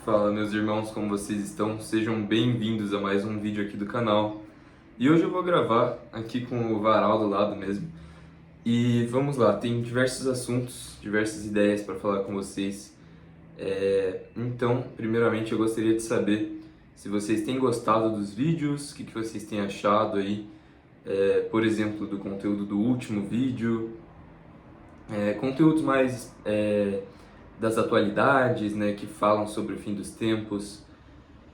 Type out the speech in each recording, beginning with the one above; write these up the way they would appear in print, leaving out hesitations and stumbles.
Fala, meus irmãos, como vocês estão? Sejam bem-vindos a mais um vídeo aqui do canal. E hoje eu vou gravar aqui com o Varal do lado mesmo. E vamos lá, tem diversos assuntos, diversas ideias para falar com vocês. Então, primeiramente eu gostaria de saber se vocês têm gostado dos vídeos, o que vocês têm achado aí, por exemplo, do conteúdo do último vídeo, conteúdos mais das atualidades, né, que falam sobre o fim dos tempos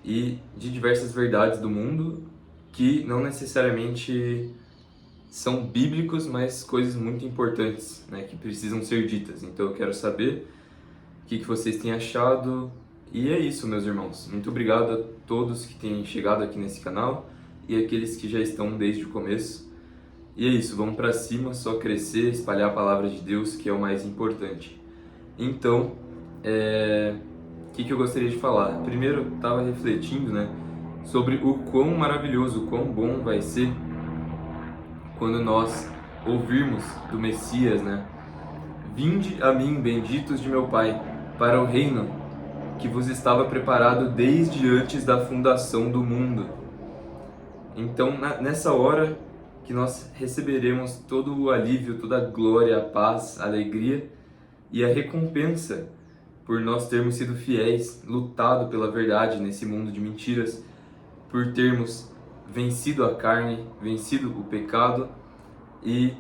e de diversas verdades do mundo que não necessariamente são bíblicos, mas coisas muito importantes, né, que precisam ser ditas. Então eu quero saber o que vocês têm achado. E é isso, meus irmãos. Muito obrigado a todos que têm chegado aqui nesse canal e aqueles que já estão desde o começo. E é isso, vamos para cima, só crescer, espalhar a palavra de Deus, que é o mais importante. Então, o que eu gostaria de falar? Primeiro, eu estava refletindo, né, sobre o quão maravilhoso, o quão bom vai ser quando nós ouvirmos do Messias, né? Vinde a mim, benditos de meu Pai, para o reino que vos estava preparado desde antes da fundação do mundo. Então, nessa hora que nós receberemos todo o alívio, toda a glória, a paz, a alegria e a recompensa por nós termos sido fiéis, lutado pela verdade nesse mundo de mentiras, por termos vencido a carne, vencido o pecado e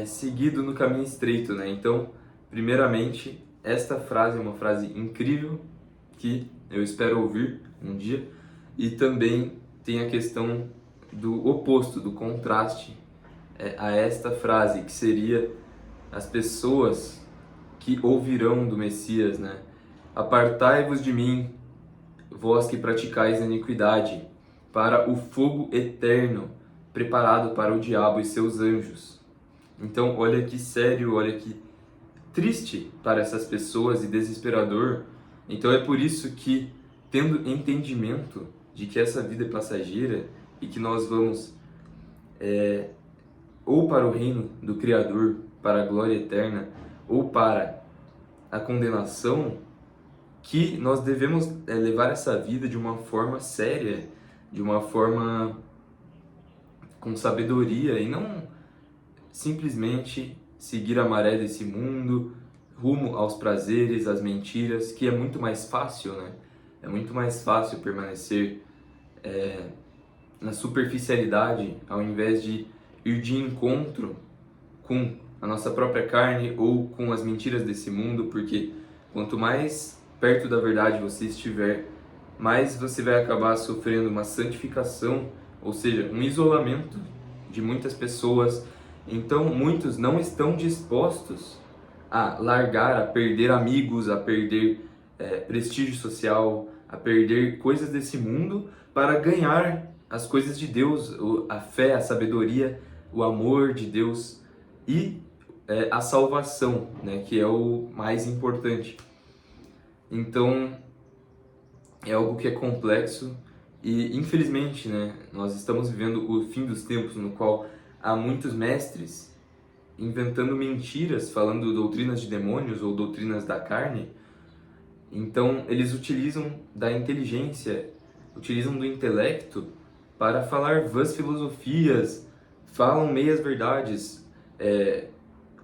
seguido no caminho estreito, né? Então, primeiramente, esta frase é uma frase incrível que eu espero ouvir um dia, e também tem a questão do oposto, do contraste a esta frase, que seria as pessoas que ouvirão do Messias, né? Apartai-vos de mim, vós que praticais a iniquidade, para o fogo eterno, preparado para o diabo e seus anjos. Então, olha que sério, olha que triste para essas pessoas e desesperador. Então é por isso que, tendo entendimento de que essa vida é passageira e que nós vamos ou para o reino do Criador, para a glória eterna, ou para a condenação, que nós devemos levar essa vida de uma forma séria, de uma forma com sabedoria e não simplesmente seguir a maré desse mundo, rumo aos prazeres, às mentiras, que é muito mais fácil, né? É muito mais fácil permanecer na superficialidade ao invés de ir de encontro com a nossa própria carne ou com as mentiras desse mundo, porque quanto mais perto da verdade você estiver, mais você vai acabar sofrendo uma santificação, ou seja, um isolamento de muitas pessoas. Então, muitos não estão dispostos a largar, a perder amigos, a perder prestígio social, a perder coisas desse mundo para ganhar as coisas de Deus, a fé, a sabedoria, o amor de Deus e a salvação, né, que é o mais importante. Então, é algo que é complexo e, infelizmente, né, nós estamos vivendo o fim dos tempos, no qual há muitos mestres inventando mentiras, falando doutrinas de demônios ou doutrinas da carne. Então, eles utilizam da inteligência, utilizam do intelecto para falar vãs filosofias, falam meias verdades,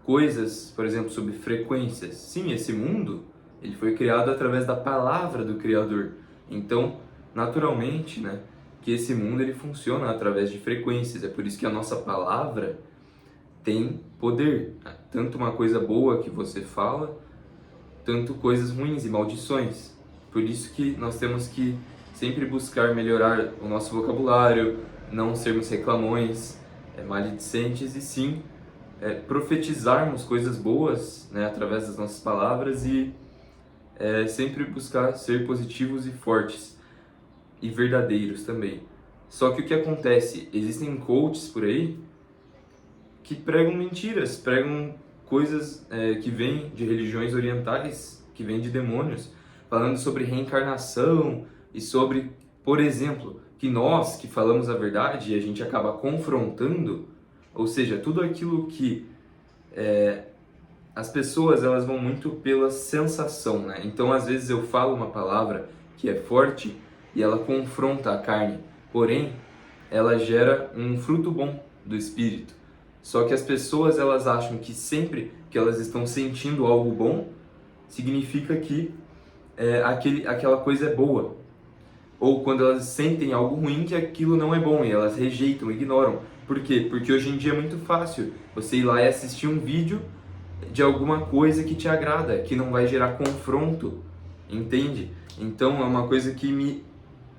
coisas, por exemplo, sobre frequências. Sim, esse mundo ele foi criado através da palavra do Criador. Então, naturalmente, né, que esse mundo ele funciona através de frequências. É por isso que a nossa palavra tem poder. Tanto uma coisa boa que você fala, tanto coisas ruins e maldições. Por isso que nós temos que sempre buscar melhorar o nosso vocabulário, não sermos reclamões, maledicentes, e sim profetizarmos coisas boas, né, através das nossas palavras e sempre buscar ser positivos e fortes e verdadeiros também. Só que o que acontece? Existem coaches por aí que pregam mentiras, pregam coisas que vêm de religiões orientais, que vêm de demônios, falando sobre reencarnação e sobre, por exemplo, que nós que falamos a verdade e a gente acaba confrontando, ou seja, tudo aquilo que as pessoas elas vão muito pela sensação, né? Então às vezes eu falo uma palavra que é forte e ela confronta a carne, porém ela gera um fruto bom do espírito. Só que as pessoas elas acham que sempre que elas estão sentindo algo bom, significa que aquela coisa é boa. Ou quando elas sentem algo ruim, que aquilo não é bom e elas rejeitam, ignoram. Por quê? Porque hoje em dia é muito fácil você ir lá e assistir um vídeo de alguma coisa que te agrada, que não vai gerar confronto, entende? Então é uma coisa que me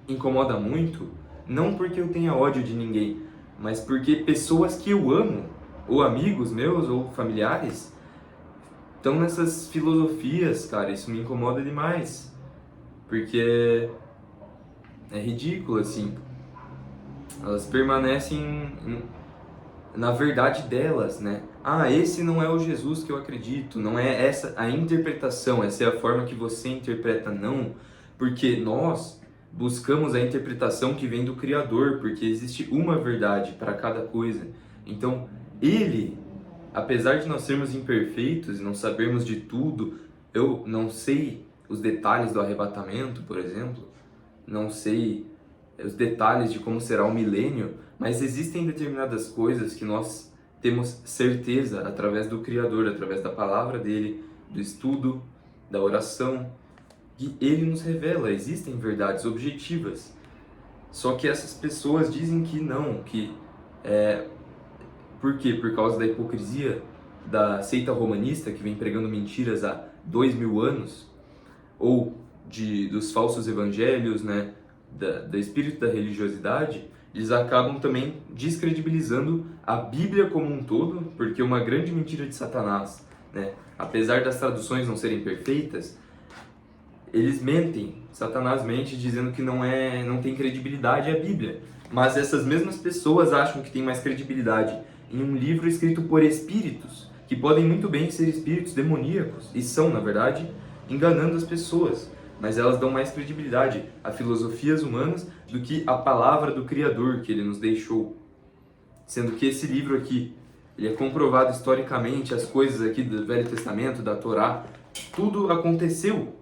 incomoda muito, não porque eu tenha ódio de ninguém, mas porque pessoas que eu amo, ou amigos meus, ou familiares, estão nessas filosofias, cara, isso me incomoda demais, porque é ridículo, assim, elas permanecem na verdade delas, né? Ah, esse não é o Jesus que eu acredito, não é essa a interpretação, essa é a forma que você interpreta, não, porque nós buscamos a interpretação que vem do Criador, porque existe uma verdade para cada coisa. Então, Ele, apesar de nós sermos imperfeitos e não sabermos de tudo, eu não sei os detalhes do arrebatamento, por exemplo, não sei os detalhes de como será o milênio, mas existem determinadas coisas que nós temos certeza através do Criador, através da palavra dele, do estudo, da oração, que ele nos revela, existem verdades objetivas. Só que essas pessoas dizem que não, que por quê? Por causa da hipocrisia da seita romanista que vem pregando mentiras há 2000 anos, ou dos falsos evangelhos, né, do espírito da religiosidade, eles acabam também descredibilizando a Bíblia como um todo, porque uma grande mentira de Satanás, né, apesar das traduções não serem perfeitas, eles mentem, Satanás mente dizendo que não tem credibilidade a Bíblia. Mas essas mesmas pessoas acham que tem mais credibilidade em um livro escrito por espíritos, que podem muito bem ser espíritos demoníacos, e são, na verdade, enganando as pessoas. Mas elas dão mais credibilidade a filosofias humanas do que a palavra do Criador que ele nos deixou. Sendo que esse livro aqui, ele é comprovado historicamente, as coisas aqui do Velho Testamento, da Torá, tudo aconteceu.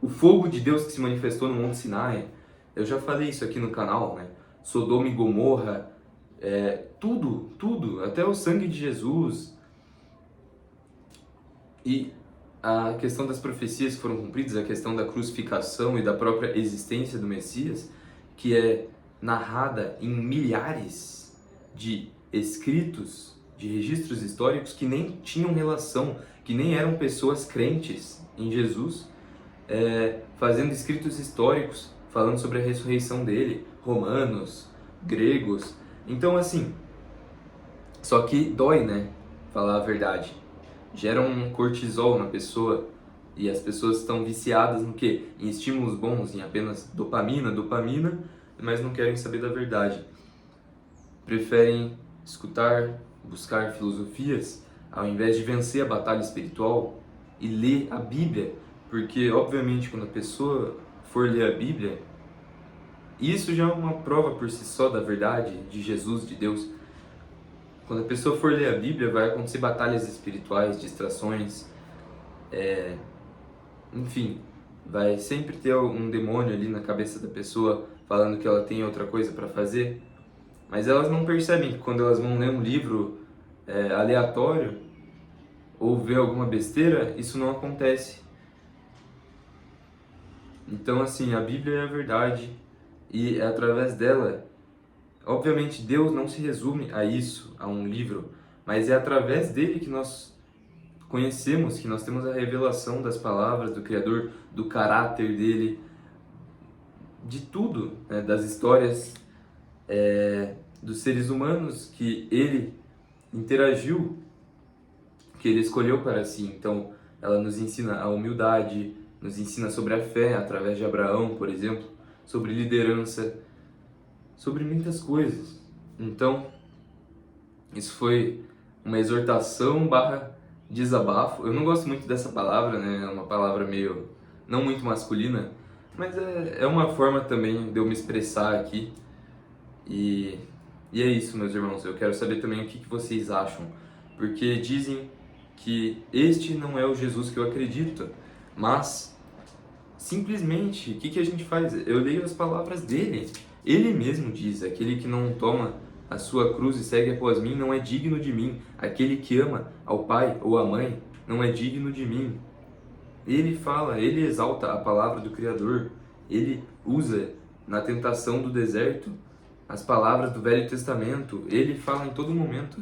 O fogo de Deus que se manifestou no Monte Sinai, eu já falei isso aqui no canal, né? Sodoma e Gomorra, tudo, até o sangue de Jesus. E a questão das profecias que foram cumpridas, a questão da crucificação e da própria existência do Messias, que é narrada em milhares de escritos, de registros históricos que nem tinham relação, que nem eram pessoas crentes em Jesus, fazendo escritos históricos, falando sobre a ressurreição dele, romanos, gregos. Então, assim, só que dói, né? Falar a verdade. Gera um cortisol na pessoa e as pessoas estão viciadas no quê? Em estímulos bons, em apenas dopamina, mas não querem saber da verdade. Preferem escutar, buscar filosofias, ao invés de vencer a batalha espiritual e ler a Bíblia. Porque, obviamente, quando a pessoa for ler a Bíblia, isso já é uma prova por si só da verdade de Jesus, de Deus. Quando a pessoa for ler a Bíblia, vai acontecer batalhas espirituais, distrações, enfim, vai sempre ter um demônio ali na cabeça da pessoa falando que ela tem outra coisa para fazer, mas elas não percebem que quando elas vão ler um livro aleatório ou ver alguma besteira, isso não acontece. Então, assim, a Bíblia é a verdade e é através dela. Obviamente, Deus não se resume a isso, a um livro, mas é através dele que nós conhecemos, que nós temos a revelação das palavras do Criador, do caráter dele, de tudo, né? Das histórias dos seres humanos que ele interagiu, que ele escolheu para si. Então, ela nos ensina a humildade, nos ensina sobre a fé, através de Abraão, por exemplo, sobre liderança, sobre muitas coisas. Então, isso foi uma exortação barra desabafo. Eu não gosto muito dessa palavra, né? É uma palavra meio, não muito masculina, mas é uma forma também de eu me expressar aqui. E é isso, meus irmãos. Eu quero saber também o que vocês acham, porque dizem que este não é o Jesus que eu acredito, mas simplesmente, o que a gente faz? Eu leio as palavras dele. Ele mesmo diz: aquele que não toma a sua cruz e segue após mim não é digno de mim. Aquele que ama ao pai ou à mãe não é digno de mim. Ele fala, ele exalta a palavra do Criador. Ele usa na tentação do deserto as palavras do Velho Testamento. Ele fala em todo momento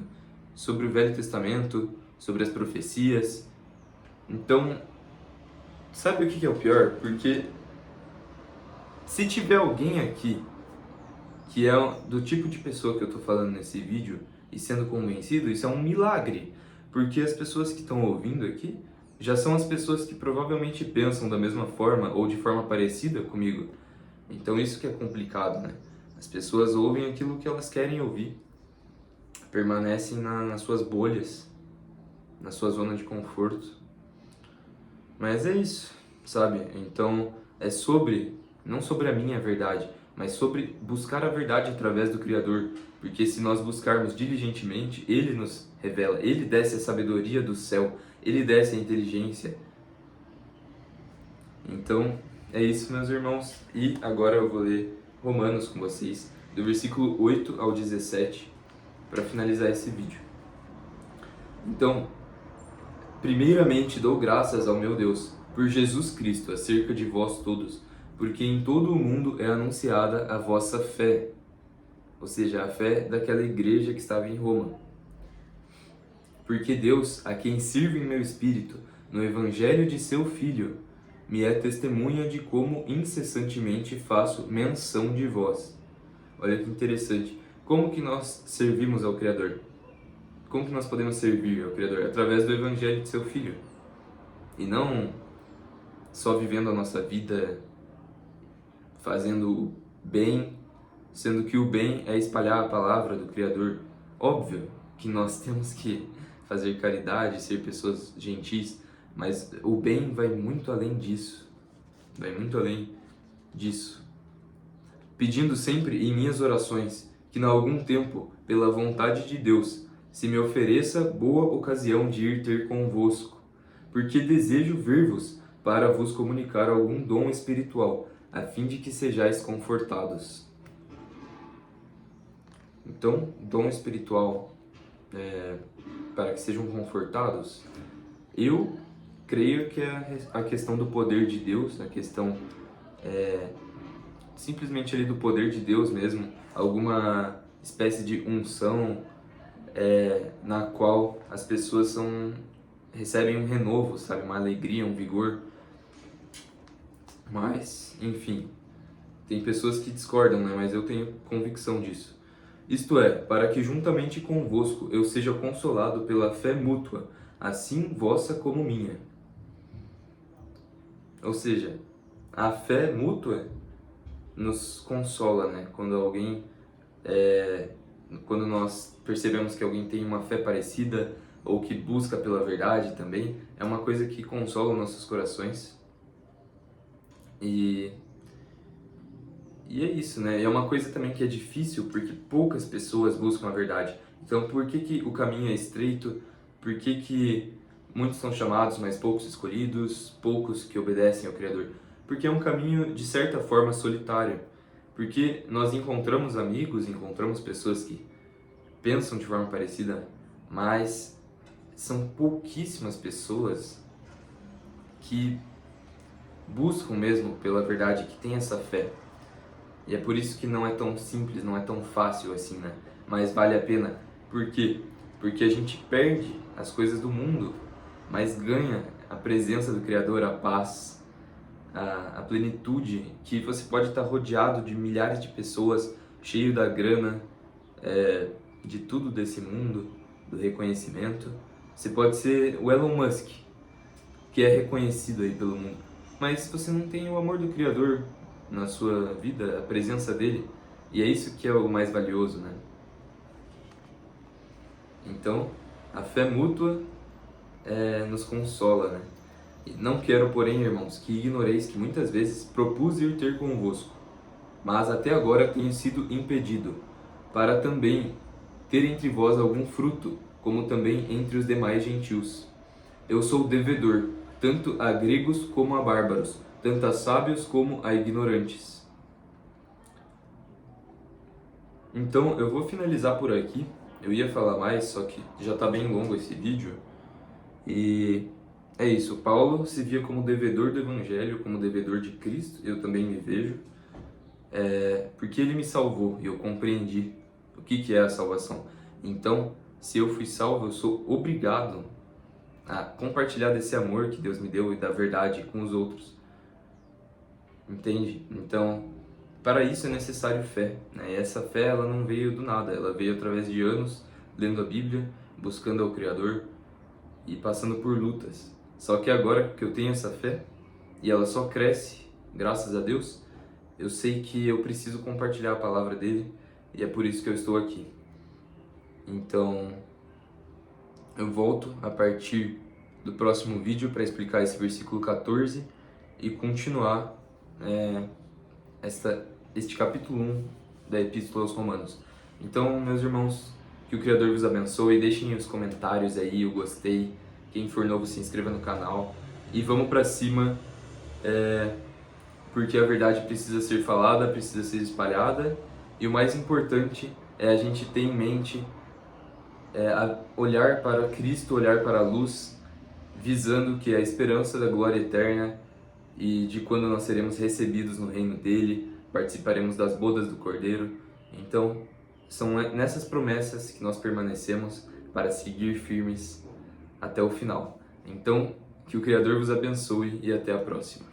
sobre o Velho Testamento, sobre as profecias. Então, sabe o que é o pior? Porque se tiver alguém aqui que é do tipo de pessoa que eu estou falando nesse vídeo e sendo convencido, isso é um milagre. Porque as pessoas que estão ouvindo aqui já são as pessoas que provavelmente pensam da mesma forma ou de forma parecida comigo. Então isso que é complicado, né? As pessoas ouvem aquilo que elas querem ouvir, permanecem nas suas bolhas, na sua zona de conforto. Mas é isso, sabe? Então é não sobre a minha verdade, mas sobre buscar a verdade através do Criador. Porque se nós buscarmos diligentemente, Ele nos revela, Ele desce a sabedoria do céu, Ele desce a inteligência. Então é isso, meus irmãos. E agora eu vou ler Romanos com vocês, do versículo 8 ao 17, para finalizar esse vídeo. Então, primeiramente dou graças ao meu Deus por Jesus Cristo acerca de vós todos, porque em todo o mundo é anunciada a vossa fé, ou seja, a fé daquela igreja que estava em Roma. Porque Deus, a quem sirvo em meu espírito, no evangelho de seu Filho, me é testemunha de como incessantemente faço menção de vós. Olha que interessante. Como que nós servimos ao Criador? Como que nós podemos servir ao Criador? Através do evangelho de seu Filho. E não só vivendo a nossa vida fazendo o bem, sendo que o bem é espalhar a palavra do Criador. Óbvio que nós temos que fazer caridade, ser pessoas gentis, mas o bem vai muito além disso. Vai muito além disso. Pedindo sempre em minhas orações que, em algum tempo, pela vontade de Deus, se me ofereça boa ocasião de ir ter convosco, porque desejo ver-vos para vos comunicar algum dom espiritual, a fim de que sejais confortados. Então, dom espiritual, para que sejam confortados, eu creio que é a questão do poder de Deus, a questão simplesmente ali do poder de Deus mesmo, alguma espécie de unção na qual as pessoas recebem um renovo, sabe, uma alegria, um vigor. Mas, enfim, tem pessoas que discordam, né? Mas eu tenho convicção disso. Isto é, para que juntamente convosco eu seja consolado pela fé mútua, assim vossa como minha. Ou seja, a fé mútua nos consola, né? Quando nós percebemos que alguém tem uma fé parecida ou que busca pela verdade também, é uma coisa que consola nossos corações. E é isso, né? E é uma coisa também que é difícil porque poucas pessoas buscam a verdade. Então, por que o caminho é estreito? Por que muitos são chamados, mas poucos escolhidos? Poucos que obedecem ao Criador? Porque é um caminho, de certa forma, solitário. Porque nós encontramos amigos, encontramos pessoas que pensam de forma parecida, mas são pouquíssimas pessoas que buscam mesmo pela verdade, que têm essa fé. E é por isso que não é tão simples, não é tão fácil assim, né? Mas vale a pena. Por quê? Porque a gente perde as coisas do mundo, mas ganha a presença do Criador, a paz, a plenitude, que você pode estar rodeado de milhares de pessoas, cheio da grana, de tudo desse mundo, do reconhecimento. Você pode ser o Elon Musk, que é reconhecido aí pelo mundo. Mas se você não tem o amor do Criador na sua vida, a presença dele, e é isso que é o mais valioso, né? Então, a fé mútua nos consola, né? Não quero, porém, irmãos, que ignoreis que muitas vezes propus ir ter convosco, mas até agora tenho sido impedido, para também ter entre vós algum fruto, como também entre os demais gentios. Eu sou devedor, tanto a gregos como a bárbaros, tanto a sábios como a ignorantes. Então eu vou finalizar por aqui. Eu ia falar mais, só que já está bem longo esse vídeo. E é isso, Paulo se via como devedor do Evangelho, como devedor de Cristo, eu também me vejo, porque ele me salvou e eu compreendi o que é a salvação. Então, se eu fui salvo, eu sou obrigado a compartilhar desse amor que Deus me deu e da verdade com os outros. Entende? Então, para isso é necessário fé, né? E essa fé ela não veio do nada, ela veio através de anos lendo a Bíblia, buscando ao Criador e passando por lutas. Só que agora que eu tenho essa fé e ela só cresce, graças a Deus, eu sei que eu preciso compartilhar a palavra dele e é por isso que eu estou aqui. Então, eu volto a partir do próximo vídeo para explicar esse versículo 14 e continuar este capítulo 1 da Epístola aos Romanos. Então, meus irmãos, que o Criador vos abençoe, deixem os comentários aí, o gostei, quem for novo se inscreva no canal e vamos para cima, porque a verdade precisa ser falada, precisa ser espalhada e o mais importante é a gente ter em mente olhar para Cristo, olhar para a luz, visando que a esperança da glória eterna e de quando nós seremos recebidos no reino dele, participaremos das bodas do Cordeiro. Então, são nessas promessas que nós permanecemos para seguir firmes até o final. Então, que o Criador vos abençoe e até a próxima.